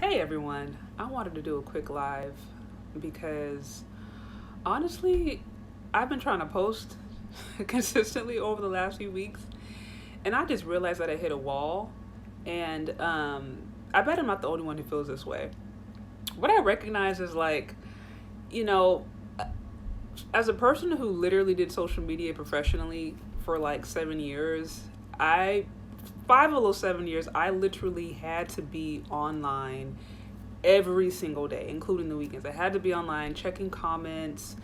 Hey everyone, I wanted to do a quick live because honestly, I've been trying to post consistently over the last few weeks, and I just realized that I hit a wall. And I bet I'm not the only one who feels this way. What I recognize is like, you know, as a person who literally did social media professionally for like 7 years, I 5 of those 7 years, I literally had to be online every single day, including the weekends. I had to be online, checking comments,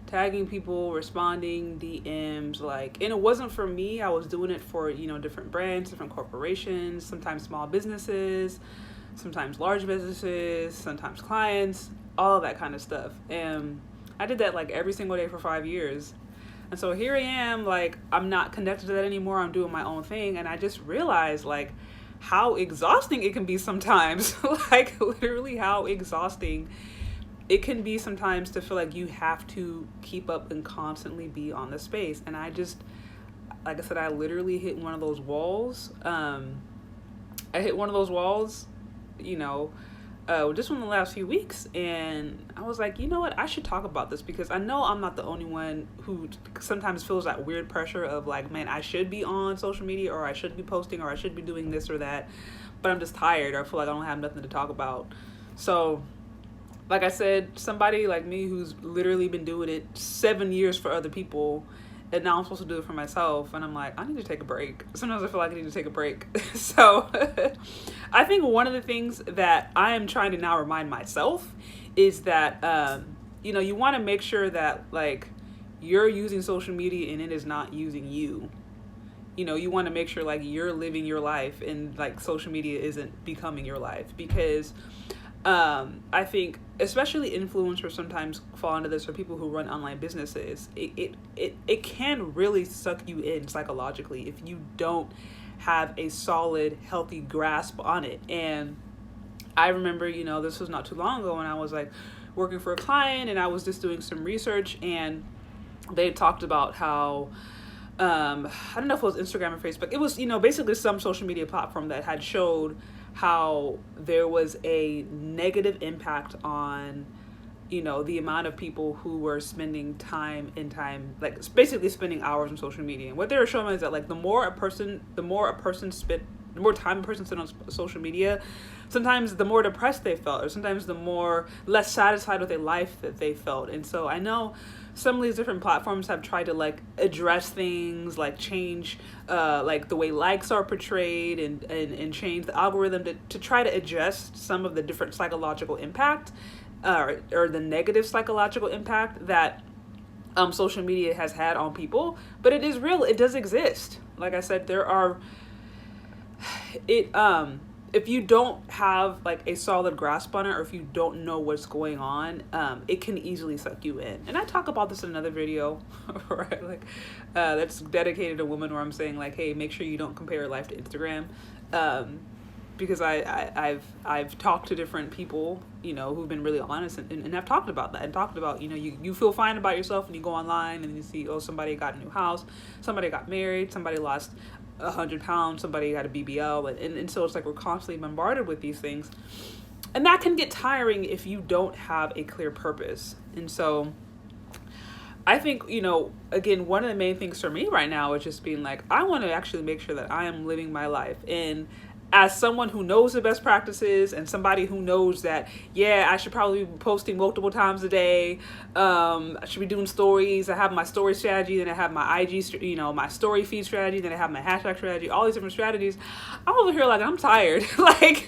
tagging people, responding DMs. Like, and it wasn't for me. I was doing it for different brands, different corporations, sometimes small businesses, sometimes large businesses, sometimes clients, all of that kind of stuff. And I did that like every single day for 5 years. And so here I am, like, I'm not connected to that anymore. I'm doing my own thing. And I just realized, like, how exhausting it can be sometimes. Like, literally, how exhausting it can be sometimes to feel like you have to keep up and constantly be on the space. And I just, like I said, I literally hit one of those walls. I hit one of those walls, you know, just in the last few weeks, and I was like, you know what, I should talk about this because I know I'm not the only one who sometimes feels that weird pressure of like, man, I should be on social media, or I should be posting, or I should be doing this or that, but I'm just tired, or I feel like I don't have nothing to talk about. So like I said, somebody like me who's literally been doing it 7 years for other people, and now I'm supposed to do it for myself, and I'm like, I need to take a break. Sometimes I feel like I need to take a break. So I think one of the things that I am trying to now remind myself is that you want to make sure that like you're using social media and it is not using you. You want to make sure like you're living your life and like social media isn't becoming your life, because I think especially influencers sometimes fall into this, or people who run online businesses. It can really suck you in psychologically if you don't have a solid, healthy grasp on it. And I remember, this was not too long ago when I was like working for a client, and I was just doing some research, and they talked about how I don't know if it was Instagram or Facebook. It was, basically some social media platform that had showed how there was a negative impact on, the amount of people who were spending time, like basically spending hours on social media. And what they were showing is that like the more time a person spent on social media, sometimes the more depressed they felt, or sometimes the more less satisfied with their life that they felt. And so I know some of these different platforms have tried to like address things, like change like the way likes are portrayed, and change the algorithm to try to adjust some of the different psychological impact, or the negative psychological impact that social media has had on people. But it is real. It does exist. Like I said, there are if you don't have like a solid grasp on it, or if you don't know what's going on, it can easily suck you in. And I talk about this in another video, right? Like that's dedicated to women, where I'm saying like, hey, make sure you don't compare your life to Instagram, because I've talked to different people, who've been really honest, and I've talked about that, and talked about, you feel fine about yourself and you go online and you see, oh, somebody got a new house, somebody got married, somebody lost 100 pounds, somebody had a BBL, and so it's like we're constantly bombarded with these things, and that can get tiring if you don't have a clear purpose. And so I think, again, one of the main things for me right now is just being like, I want to actually make sure that I am living my life. And as someone who knows the best practices, and somebody who knows that, yeah, I should probably be posting multiple times a day. I should be doing stories. I have my story strategy, then I have my IG, my story feed strategy, then I have my hashtag strategy, all these different strategies. I'm over here like, I'm tired. Like,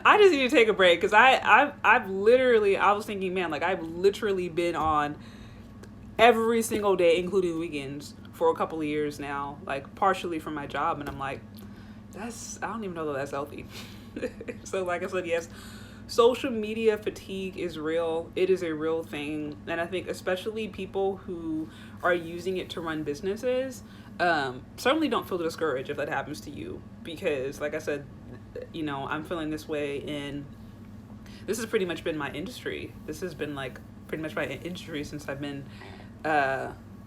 I just need to take a break, because I've literally, I was thinking, man, like I've literally been on every single day, including weekends, for a couple of years now, like partially from my job. And I'm like, I don't even know that that's healthy. So like I said, yes, social media fatigue is real. It is a real thing. And I think especially people who are using it to run businesses, certainly don't feel discouraged if that happens to you, because like I said, I'm feeling this way, and this has pretty much been my industry. This has been like pretty much my industry since I've been,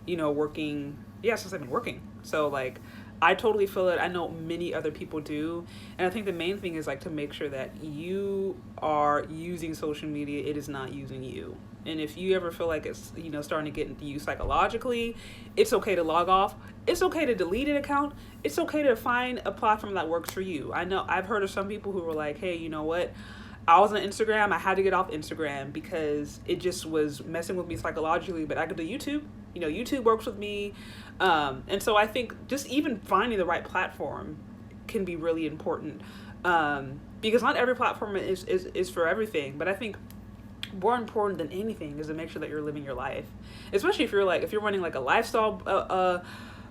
working. Yeah, since I've been working. So like, I totally feel it. I know many other people do. And I think the main thing is like to make sure that you are using social media, it is not using you. And if you ever feel like it's, starting to get into you psychologically, it's okay to log off. It's okay to delete an account. It's okay to find a platform that works for you. I know I've heard of some people who were like, hey, you know what? I was on Instagram. I had to get off Instagram because it just was messing with me psychologically, but I could do YouTube. YouTube works with me. And so I think just even finding the right platform can be really important, because not every platform is for everything. But I think more important than anything is to make sure that you're living your life, especially if you're running like a lifestyle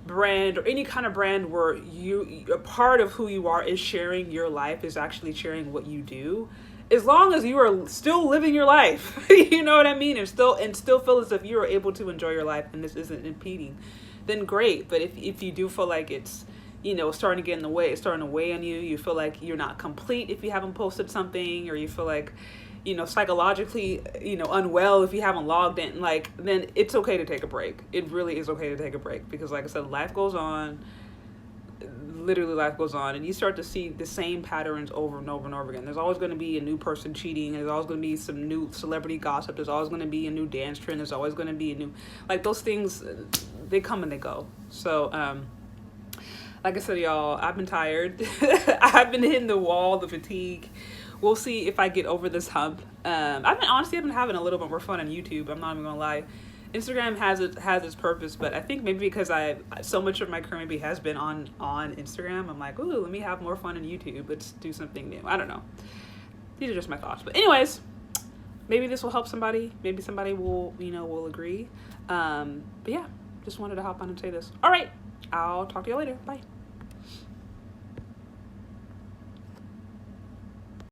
brand or any kind of brand where a part of who you are is sharing your life, is actually sharing what you do. As long as you are still living your life, you know what I mean, and still feel as if you are able to enjoy your life and this isn't impeding, then great. But if you do feel like it's starting to get in the way, it's starting to weigh on you, you feel like you're not complete if you haven't posted something, or you feel like psychologically unwell if you haven't logged in, then it's okay to take a break. It really is okay to take a break, because like I said, life goes on. Literally life goes on, and you start to see the same patterns over and over and over again. There's always going to be a new person cheating. There's always going to be some new celebrity gossip. There's always going to be a new dance trend. There's always going to be a new, those things, they come and they go. So like I said, y'all, I've been tired. I've been hitting the wall, the fatigue. We'll see if I get over this hump. I've been having a little bit more fun on YouTube. I'm not even gonna lie. Instagram has its purpose, but I think maybe because so much of my career maybe has been on Instagram, I'm like, ooh, let me have more fun on YouTube. Let's do something new. I don't know. These are just my thoughts. But anyways, maybe this will help somebody. Maybe somebody will agree. But yeah, just wanted to hop on and say this. All right, I'll talk to you later. Bye.